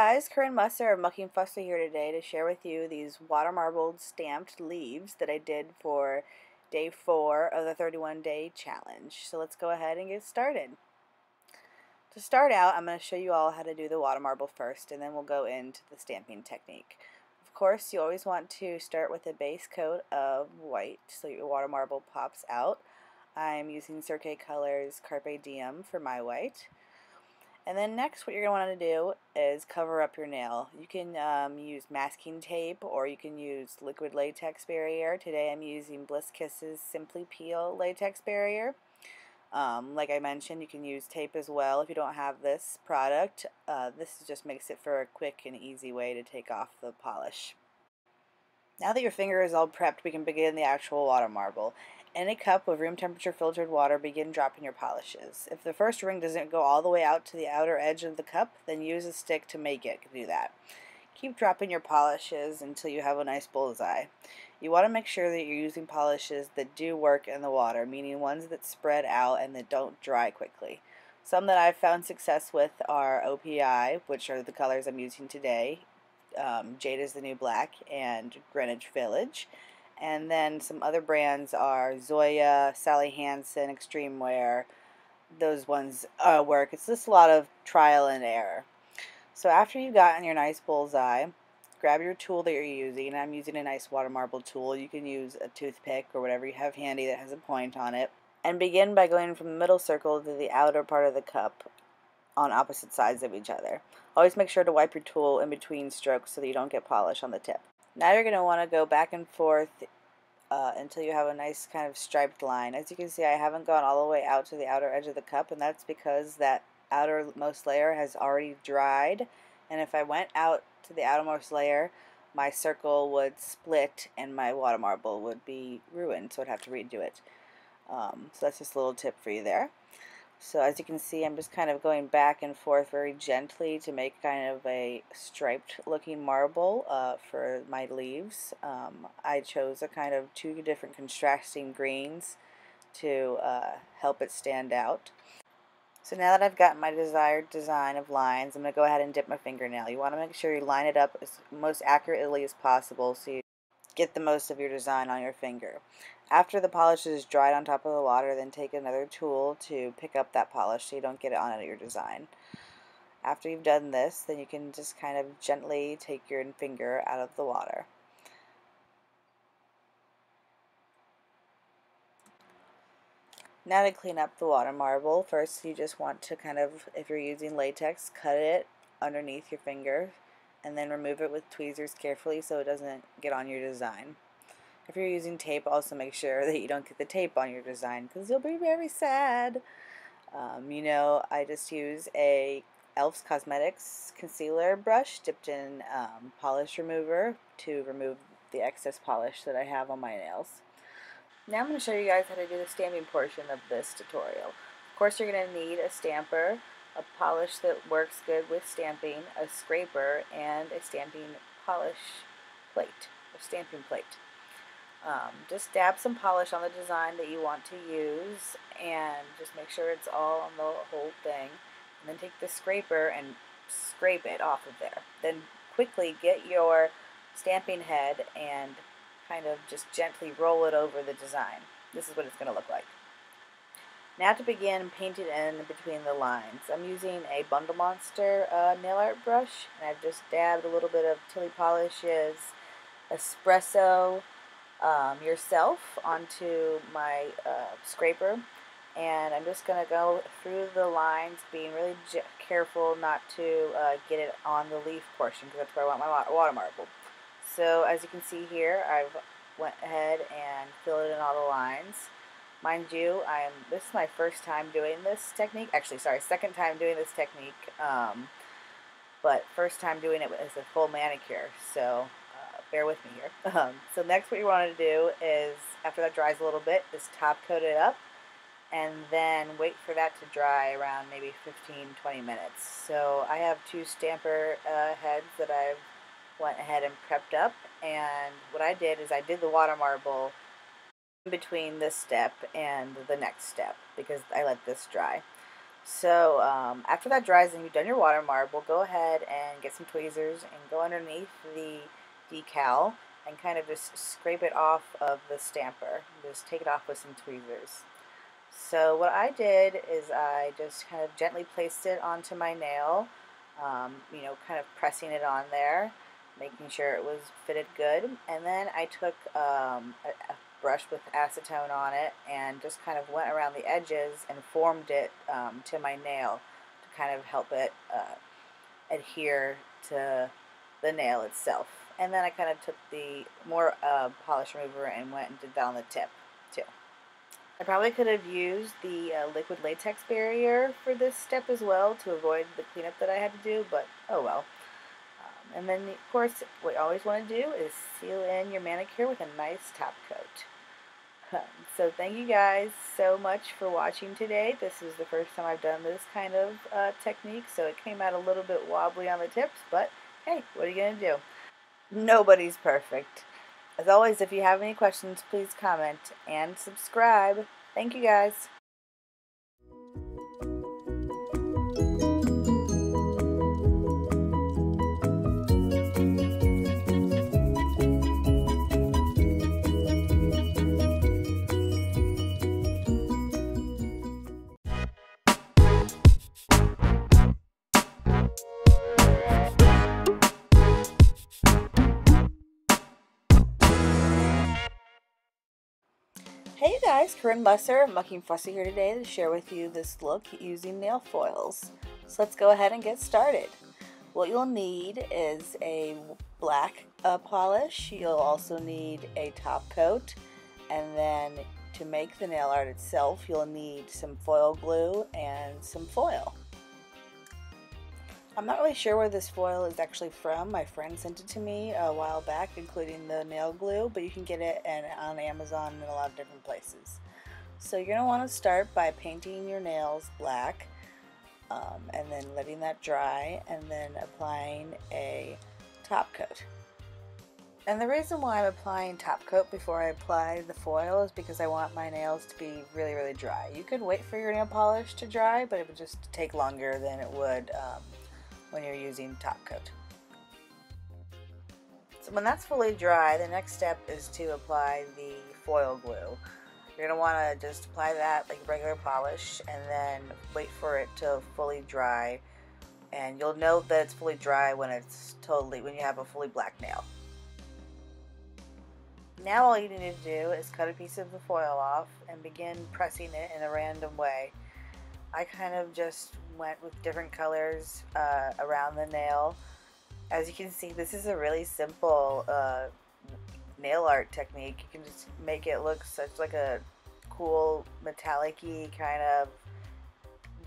guys, Corinne Musser of Mucking Fusser here today to share with you these water marbled stamped leaves that I did for day 4 of the 31-day challenge. So let's go ahead and get started. To start out, I'm going to show you all how to do the water marble first, and then we'll go into the stamping technique. Of course, you always want to start with a base coat of white so your water marble pops out. I'm using Cirque Colors Carpe Diem for my white. And then next what you're going to want to do is cover up your nail. You can use masking tape or you can use liquid latex barrier. Today I'm using Bliss Kisses Simply Peel latex barrier. Like I mentioned, you can use tape as well if you don't have this product. This just makes it for a quick and easy way to take off the polish. Now that your finger is all prepped, we can begin the actual water marble. In a cup of room temperature filtered water, begin dropping your polishes. If the first ring doesn't go all the way out to the outer edge of the cup, then use a stick to make it do that. Keep dropping your polishes until you have a nice bullseye. You want to make sure that you're using polishes that do work in the water, meaning ones that spread out and that don't dry quickly. Some that I've found success with are OPI, which are the colors I'm using today. Jade is the New Black and Greenwich Village. And then some other brands are Zoya, Sally Hansen, Extreme Wear. Those ones work. It's just a lot of trial and error. So after you've gotten your nice bullseye, grab your tool that you're using. I'm using a nice water marble tool. You can use a toothpick or whatever you have handy that has a point on it. And begin by going from the middle circle to the outer part of the cup on opposite sides of each other. Always make sure to wipe your tool in between strokes so that you don't get polish on the tip. Now you're going to want to go back and forth until you have a nice kind of striped line. As you can see, I haven't gone all the way out to the outer edge of the cup, and that's because that outermost layer has already dried, and if I went out to the outermost layer, my circle would split and my water marble would be ruined, so I'd have to redo it. So that's just a little tip for you there. So as you can see, I'm just kind of going back and forth very gently to make kind of a striped looking marble for my leaves. I chose a kind of 2 different contrasting greens to help it stand out. So now that I've got my desired design of lines, I'm going to go ahead and dip my fingernail. You want to make sure you line it up as most accurately as possible so you get the most of your design on your finger. After the polish is dried on top of the water, then take another tool to pick up that polish so you don't get it on your design. After you've done this, then you can just kind of gently take your finger out of the water. Now to clean up the water marble, first you just want to kind of, if you're using latex, cut it underneath your finger and then remove it with tweezers carefully so it doesn't get on your design. If you're using tape, also make sure that you don't get the tape on your design because you'll be very sad. I just use a Elf's Cosmetics concealer brush dipped in polish remover to remove the excess polish that I have on my nails. Now I'm going to show you guys how to do the stamping portion of this tutorial. Of course, you're going to need a stamper, a polish that works good with stamping, a scraper, and a stamping polish plate, or stamping plate. Just dab some polish on the design that you want to use and just make sure it's all on the whole thing. And then take the scraper and scrape it off of there. Then quickly get your stamping head and kind of just gently roll it over the design. This is what it's going to look like. Now to begin painting in between the lines. I'm using a Bundle Monster nail art brush, and I've just dabbed a little bit of Tilly Polishes Espresso yourself onto my scraper, and I'm just going to go through the lines being really careful not to get it on the leaf portion because that's where I want my water marble. So as you can see here, I've went ahead and filled in all the lines. Mind you, this is my first time doing this technique. Actually, sorry, second time doing this technique, but first time doing it as a full manicure, so bear with me here. So next what you want to do is, after that dries a little bit, is top coat it up and then wait for that to dry around maybe 15-20 minutes. So I have 2 stamper heads that I've went ahead and prepped up, and what I did is I did the water marble in between this step and the next step because I let this dry. So after that dries and you've done your water marble, go ahead and get some tweezers and go underneath the decal and kind of just scrape it off of the stamper. Just take it off with some tweezers. So what I did is I just kind of gently placed it onto my nail, you know, kind of pressing it on there, making sure it was fitted good. And then I took a brush with acetone on it and just kind of went around the edges and formed it to my nail to kind of help it adhere to the nail itself. And then I kind of took the more polish remover and went and did that on the tip too. I probably could have used the liquid latex barrier for this step as well to avoid the cleanup that I had to do, but oh well. And then, of course, what you always want to do is seal in your manicure with a nice top coat. So thank you guys so much for watching today. This is the first time I've done this kind of technique, so it came out a little bit wobbly on the tips, but hey, what are you going to do? Nobody's perfect. As always, if you have any questions, please comment and subscribe. Thank you guys. Hey you guys, Corinne Lesser, Mucking Fussy here today to share with you this look using nail foils. So let's go ahead and get started. What you'll need is a black polish. You'll also need a top coat, and then to make the nail art itself you'll need some foil glue and some foil. I'm not really sure where this foil is actually from. My friend sent it to me a while back, including the nail glue, but you can get it on Amazon and a lot of different places. So you're going to want to start by painting your nails black, and then letting that dry, and then applying a top coat. And the reason why I'm applying top coat before I apply the foil is because I want my nails to be really, really dry. You could wait for your nail polish to dry, but it would just take longer than it would when you're using top coat. So when that's fully dry, the next step is to apply the foil glue. You're going to want to just apply that like regular polish and then wait for it to fully dry, and you'll know that it's fully dry when when you have a fully black nail. Now all you need to do is cut a piece of the foil off and begin pressing it in a random way. I kind of just went with different colors around the nail. As you can see, this is a really simple nail art technique. You can just make it look such like a cool metallic-y kind of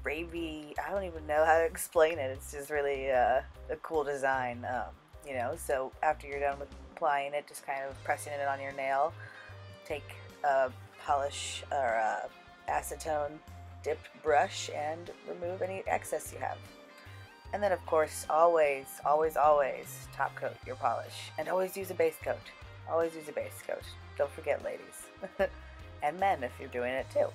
ravey, I don't even know how to explain it. It's just really a cool design, you know. So after you're done with applying it, just kind of pressing it on your nail, take a polish or a acetone dipped brush and remove any excess you have. And then of course always top coat your polish, and always use a base coat. Always use a base coat. Don't forget, ladies. And men if you're doing it too.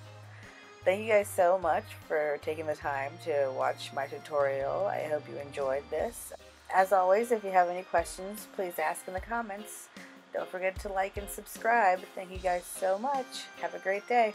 Thank you guys so much for taking the time to watch my tutorial. I hope you enjoyed this. As always, if you have any questions, please ask in the comments. Don't forget to like and subscribe. Thank you guys so much. Have a great day.